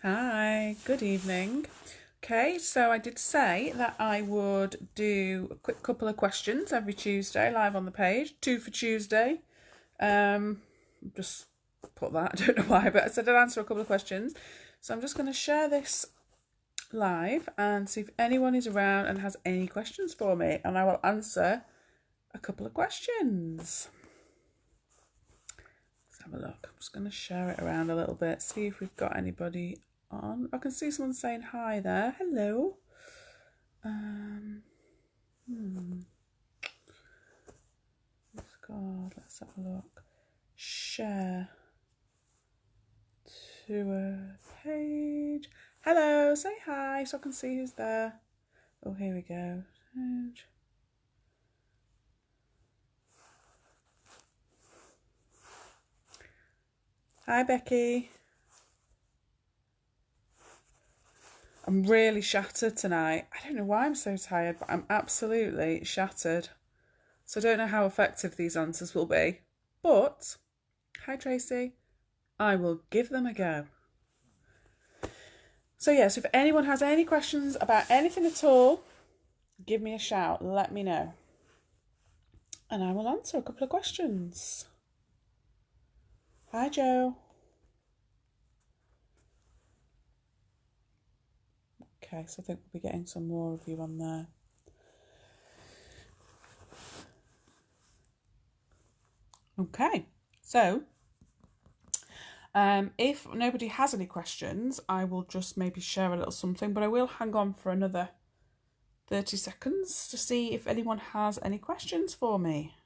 Hi, good evening. Okay, so I did say that I would do a quick couple of questions every Tuesday live on the page, two for Tuesday. Just put that, I don't know why, but I said I'd answer a couple of questions. So I'm just going to share this live and see if anyone is around and has any questions for me, and I will answer a couple of questions. Let's have a look. I'm just going to share it around a little bit, see if we've got anybody on. I can see someone saying hi there. Hello. God, let's have a look. Share to a page. Hello, say hi so I can see who's there. Oh, here we go. Hi, Becky. I'm really shattered tonight. I don't know why I'm so tired, but I'm absolutely shattered. So I don't know how effective these answers will be. But, hi Tracy, I will give them a go. So yes, if anyone has any questions about anything at all, give me a shout, let me know. And I will answer a couple of questions. Hi Joe. Okay, so I think we'll be getting some more of you on there. Okay, so if nobody has any questions, I will just maybe share a little something, but I will hang on for another 30 seconds to see if anyone has any questions for me.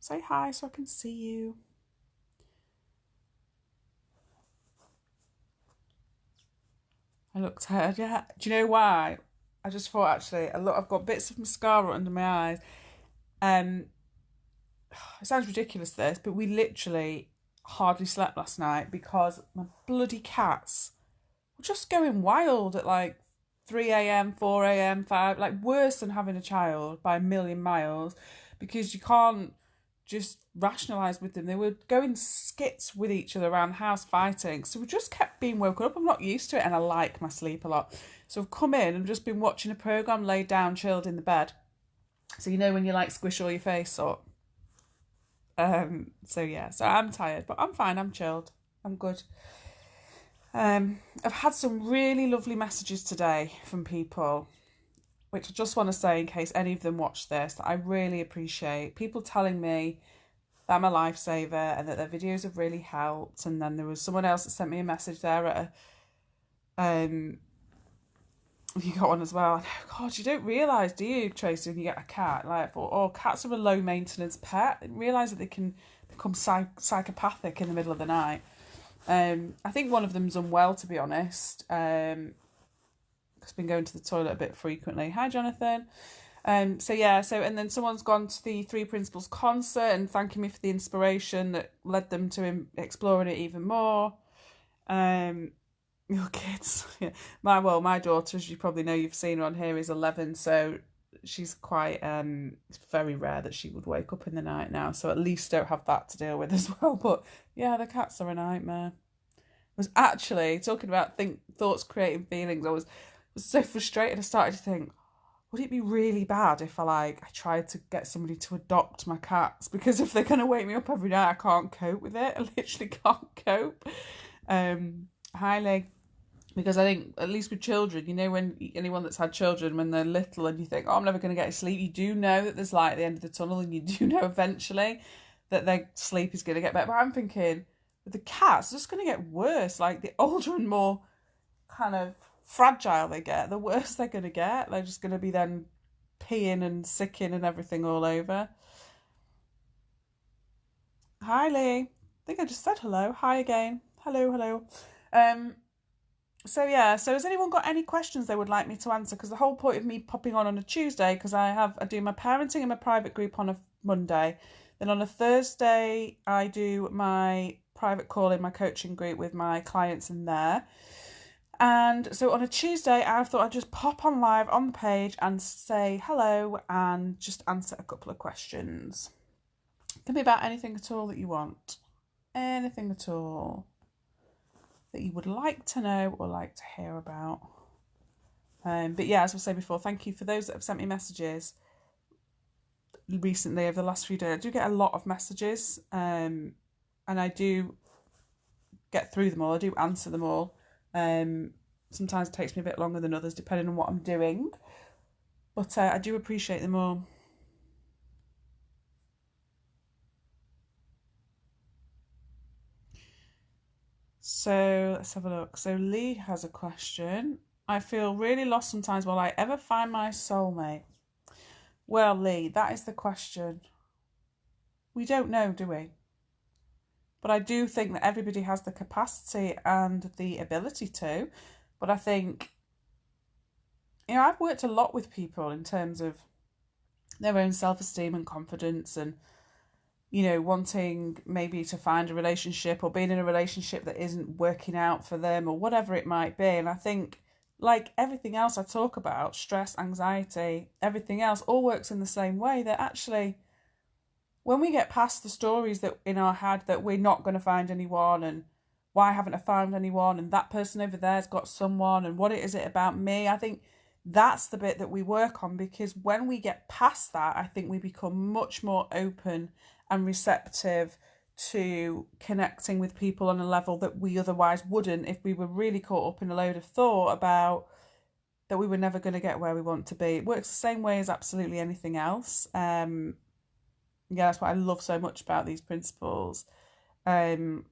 Say hi so I can see you. I look tired, yeah. Do you know why? I just thought actually, I've got bits of mascara under my eyes. It sounds ridiculous this, but we literally hardly slept last night because my bloody cats were just going wild at like 3 a.m, 4 a.m, 5, like worse than having a child by a million miles, because you can't just rationalise with them. They were going skits with each other around the house fighting. So we just kept being woken up. I'm not used to it and I like my sleep a lot. So I've come in and just been watching a programme, laid down, chilled in the bed. So you know when you like squish all your face up. So I'm tired, but I'm fine, I'm chilled. I'm good. I've had some really lovely messages today from people, which I just want to say in case any of them watch this, that I really appreciate. People telling me that I'm a lifesaver and that their videos have really helped. And then there was someone else that sent me a message there at you got one as well. God, you don't realise, do you, Tracy, when you get a cat? Like, cats are a low maintenance pet. You realise that they can become psychopathic in the middle of the night. I think one of them's unwell, to be honest. It's been going to the toilet a bit frequently. Hi, Jonathan. And then someone's gone to the Three Principles concert and thanking me for the inspiration that led them to exploring it even more. Your kids, yeah. My daughter, as you probably know, you've seen her on here, is 11, so she's quite. It's very rare that she would wake up in the night now, so at least don't have that to deal with as well. But yeah, the cats are a nightmare. I was actually talking about thoughts creating feelings. I was so frustrated. I started to think, would it be really bad if I tried to get somebody to adopt my cats? Because if they're gonna wake me up every night, I can't cope with it. I literally can't cope. Highly. Because I think, at least with children, you know, when anyone that's had children, when they're little and you think, oh, I'm never going to get to sleep, you do know that there's light at the end of the tunnel, and you do know eventually that their sleep is going to get better. But I'm thinking, with the cats, it's just going to get worse. Like, the older and more kind of fragile they get, the worse they're going to get. They're just going to be then peeing and sicking and everything all over. Hi, Lee. I think I just said hello. Hi again. Hello. Um, so has anyone got any questions they would like me to answer? Because the whole point of me popping on a Tuesday, because I do my parenting in my private group on a Monday. Then on a Thursday, I do my private call in my coaching group with my clients in there. And so on a Tuesday, I thought I'd just pop on live on the page and say hello and just answer a couple of questions. It can be about anything at all that you want. Anything at all. that you would like to know or like to hear about. But yeah, as I was saying before, thank you for those that have sent me messages recently over the last few days. I do get a lot of messages, and I do get through them all. I do answer them all. Sometimes it takes me a bit longer than others, depending on what I'm doing. But I do appreciate them all. So let's have a look. So Lee has a question. I feel really lost sometimes. Will I ever find my soulmate? Well, Lee, that is the question. We don't know, do we? But I do think that everybody has the capacity and the ability to. But I think, I've worked a lot with people in terms of their own self-esteem and confidence and, wanting maybe to find a relationship or being in a relationship that isn't working out for them or whatever it might be. And I think, like everything else I talk about, stress, anxiety, everything else all works in the same way, that actually when we get past the stories that in our head that we're not going to find anyone and why haven't I found anyone and that person over there's got someone and what is it about me, I think that's the bit that we work on, because when we get past that, I think we become much more open and receptive to connecting with people on a level that we otherwise wouldn't if we were really caught up in a load of thought about that we were never going to get where we want to be. It works the same way as absolutely anything else. Yeah, that's what I love so much about these principles. And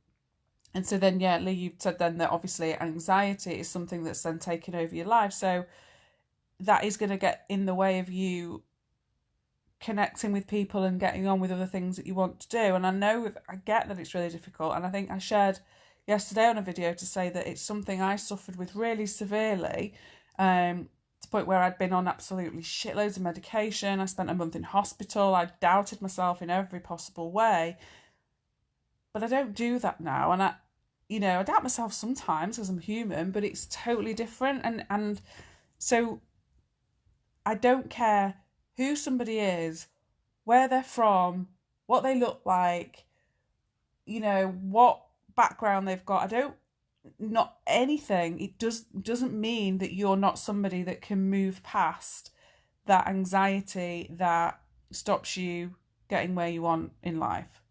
so then, yeah, Lee, you said then that obviously anxiety is something that's then taken over your life. So that is going to get in the way of you connecting with people and getting on with other things that you want to do. And I get that it's really difficult. And I think I shared yesterday on a video to say that it's something I suffered with really severely, to the point where I'd been on absolutely shitloads of medication. I spent a month in hospital. I doubted myself in every possible way. But I don't do that now. And I doubt myself sometimes because I'm human, but it's totally different. And so I don't care who somebody is, where they're from, what they look like, what background they've got. Not anything. It doesn't mean that you're not somebody that can move past that anxiety that stops you getting where you want in life.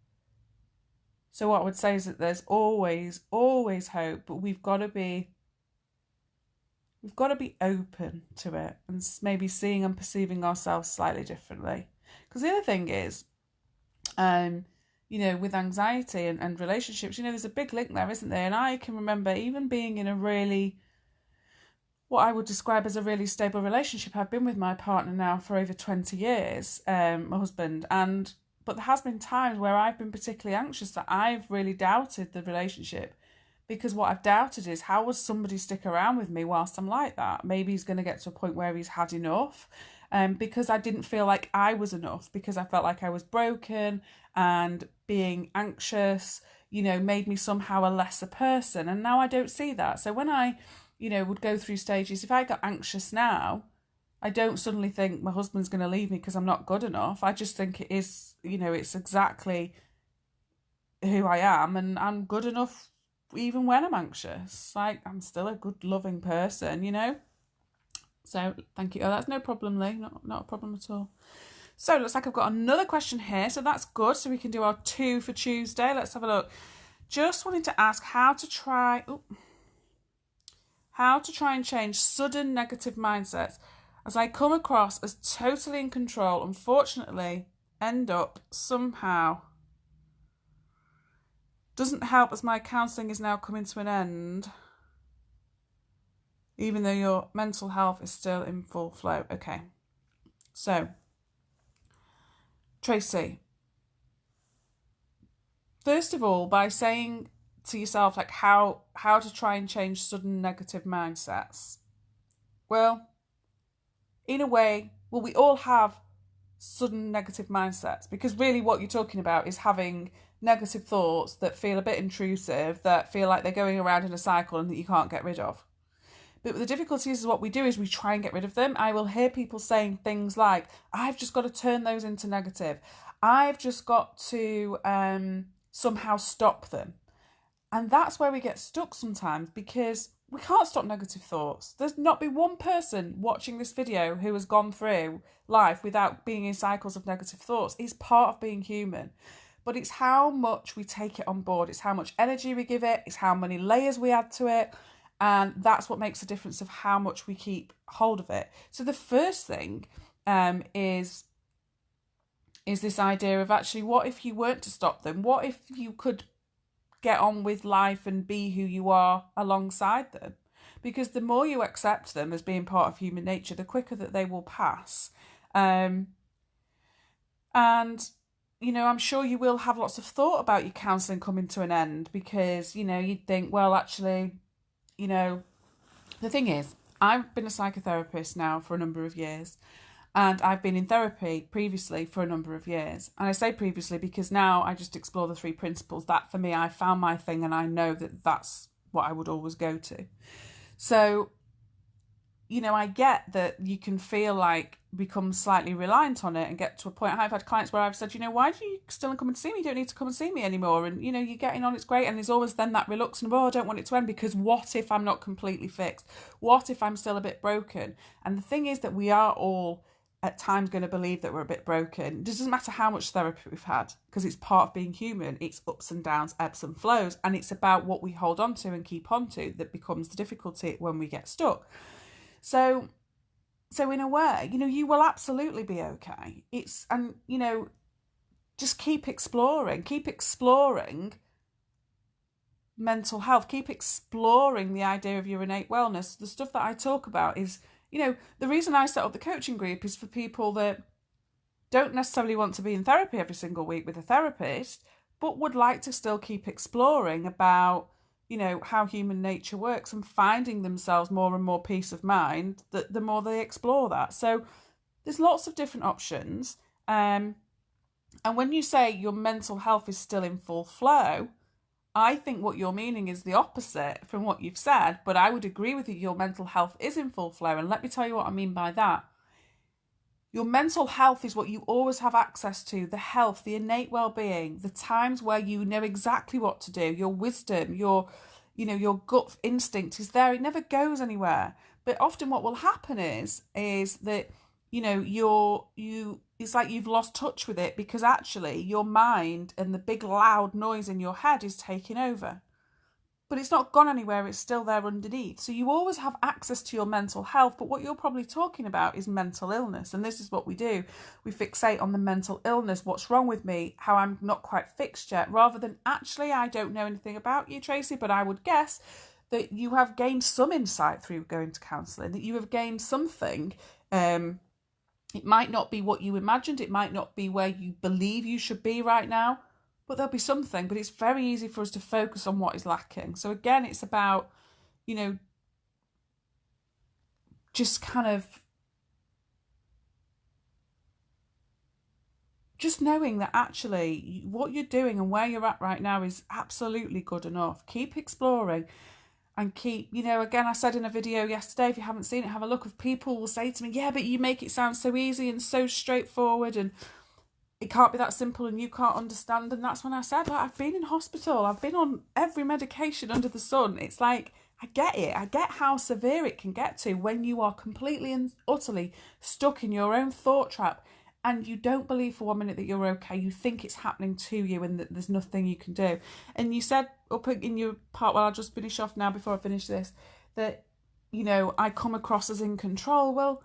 So what I would say is that there's always hope, but we've got to be open to it and maybe seeing and perceiving ourselves slightly differently. Because the other thing is, with anxiety and relationships, there's a big link there, isn't there? And I can remember even being in a really, what I would describe as a really stable relationship. I've been with my partner now for over 20 years, my husband, but there has been times where I've been particularly anxious, that I've really doubted the relationship, because what I've doubted is, how would somebody stick around with me whilst I'm like that? Maybe he's going to get to a point where he's had enough. Because I didn't feel like I was enough, because I felt like I was broken, and being anxious, made me somehow a lesser person. And now I don't see that. So when I, would go through stages, if I got anxious now, I don't suddenly think my husband's going to leave me because I'm not good enough. I just think it is, it's exactly who I am, and I'm good enough even when I'm anxious. Like, I'm still a good, loving person, So thank you. Oh, that's no problem, Lee. Not a problem at all. So it looks like I've got another question here. So that's good. So we can do our 2 for Tuesday. Let's have a look. Just wanted to ask how to try and change sudden negative mindsets, as I come across as totally in control, unfortunately end up somehow. Doesn't help as my counselling is now coming to an end, even though your mental health is still in full flow. Okay. So, Tracy, first of all, by saying to yourself, like, how to try and change sudden negative mindsets. Well, in a way, we all have sudden negative mindsets, because really what you're talking about is having negative thoughts that feel a bit intrusive, that feel like they're going around in a cycle and that you can't get rid of. But the difficulty is what we do is we try and get rid of them. I will hear people saying things like, I've just got to turn those into negative. I've just got to somehow stop them. And that's where we get stuck sometimes, because we can't stop negative thoughts. There's not been one person watching this video who has gone through life without being in cycles of negative thoughts. It's part of being human. But it's how much we take it on board. It's how much energy we give it. It's how many layers we add to it. And that's what makes a difference of how much we keep hold of it. So the first thing is this idea of, actually, what if you weren't to stop them? What if you could get on with life and be who you are alongside them? Because the more you accept them as being part of human nature, the quicker that they will pass. And, you know, I'm sure you will have lots of thought about your counselling coming to an end, because, you know, you'd think, well, actually, you know, the thing is, I've been a psychotherapist now for a number of years, and I've been in therapy previously for a number of years. And I say previously because now I just explore the 3 principles. That, for me, I found my thing, and I know that that's what I would always go to. So, you know, I get that you can feel like become slightly reliant on it and get to a point. I've had clients where I've said, you know, why do you still come and see me? You don't need to come and see me anymore. And, you know, you're getting on, it's great. And there's always then that reluctance of, oh, I don't want it to end, because what if I'm not completely fixed? What if I'm still a bit broken? And the thing is that we are all at times going to believe that we're a bit broken. It doesn't matter how much therapy we've had, because it's part of being human. It's ups and downs, ebbs and flows. And it's about what we hold on to and keep on to that becomes the difficulty when we get stuck. So in a way, you know, you will absolutely be okay. And, you know, just keep exploring mental health, keep exploring the idea of your innate wellness. The stuff that I talk about is, you know, the reason I set up the coaching group is for people that don't necessarily want to be in therapy every single week with a therapist, but would like to still keep exploring about, you know, how human nature works and finding themselves more and more peace of mind the more they explore that. So there's lots of different options. And when you say your mental health is still in full flow, I think what you're meaning is the opposite from what you've said, but I would agree with you. Your mental health is in full flow. And let me tell you what I mean by that. Your mental health is what you always have access to, the health, the innate well-being, the times where you know exactly what to do, your wisdom, your gut instinct is there. It never goes anywhere. But often what will happen is that, you know, it's like you've lost touch with it, because actually your mind and the big loud noise in your head is taking over. But it's not gone anywhere, it's still there underneath. So you always have access to your mental health, but what you're probably talking about is mental illness. And this is what we do. We fixate on the mental illness, what's wrong with me, how I'm not quite fixed yet, rather than, actually, I don't know anything about you, Tracy, but I would guess that you have gained some insight through going to counselling, that you have gained something. It might not be what you imagined, it might not be where you believe you should be right now, but there'll be something. But it's very easy for us to focus on what is lacking. So again, it's about, you know, just kind of just knowing that actually what you're doing and where you're at right now is absolutely good enough. Keep exploring and keep, you know, again, I said in a video yesterday, if you haven't seen it, have a look. Of people will say to me, yeah, but you make it sound so easy and so straightforward, and it can't be that simple, and you can't understand. And that's when I said, like, I've been in hospital, I've been on every medication under the sun. It's like, I get it. I get how severe it can get to when you are completely and utterly stuck in your own thought trap, and you don't believe for 1 minute that you're okay. You think it's happening to you and that there's nothing you can do. And you said up in your part, well, I'll just finish off now before I finish this, that, you know, I come across as in control. Well,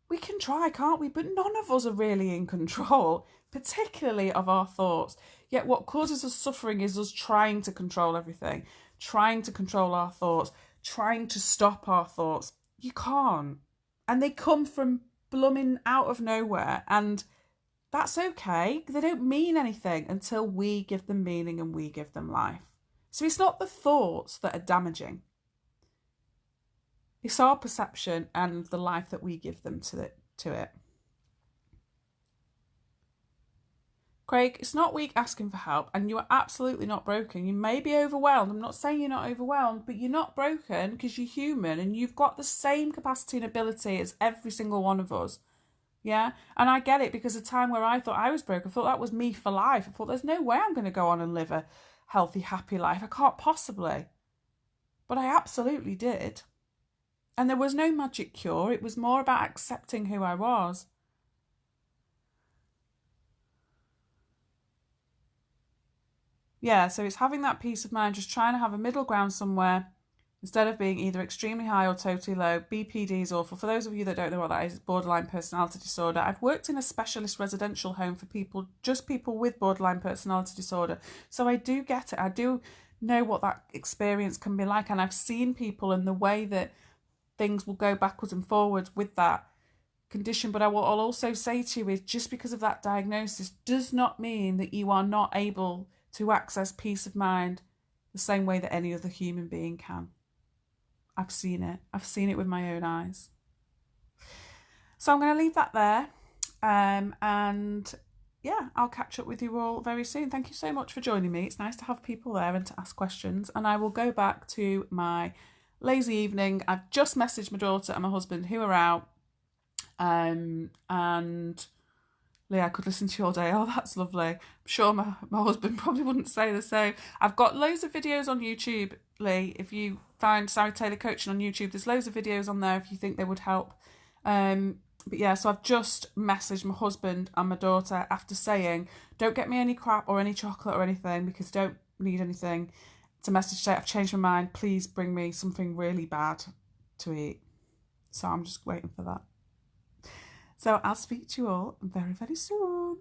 we can try, can't we? But none of us are really in control, particularly of our thoughts. Yet what causes us suffering is us trying to control everything, trying to control our thoughts, trying to stop our thoughts. You can't. And they come from blooming out of nowhere. And that's okay. They don't mean anything until we give them meaning and we give them life. So it's not the thoughts that are damaging. It's our perception and the life that we give them to it. Craig, it's not weak asking for help, and you are absolutely not broken. You may be overwhelmed. I'm not saying you're not overwhelmed, but you're not broken because you're human and you've got the same capacity and ability as every single one of us. Yeah? And I get it, because a time where I thought I was broke, I thought that was me for life. I thought there's no way I'm going to go on and live a healthy, happy life. I can't possibly. But I absolutely did. And there was no magic cure. It was more about accepting who I was. Yeah, so it's having that peace of mind, just trying to have a middle ground somewhere instead of being either extremely high or totally low. BPD is awful. For those of you that don't know what that is, it's borderline personality disorder. I've worked in a specialist residential home for people, just people with borderline personality disorder. So I do get it. I do know what that experience can be like. And I've seen people and the way that things will go backwards and forwards with that condition. But what I'll also say to you is just because of that diagnosis does not mean that you are not able to access peace of mind the same way that any other human being can. I've seen it. I've seen it with my own eyes. So I'm going to leave that there. And yeah, I'll catch up with you all very soon. Thank you so much for joining me. It's nice to have people there and to ask questions. And I will go back to my lazy evening. I've just messaged my daughter and my husband who are out. And Lee, I could listen to you all day. Oh, that's lovely. I'm sure my husband probably wouldn't say the same. I've got loads of videos on YouTube, Lee. If you find Sari Taylor Coaching on YouTube, there's loads of videos on there if you think they would help. But yeah, so I've just messaged my husband and my daughter after saying, don't get me any crap or any chocolate or anything because I don't need anything. To message say, I've changed my mind. Please bring me something really bad to eat. So I'm just waiting for that. So I'll speak to you all very, very soon.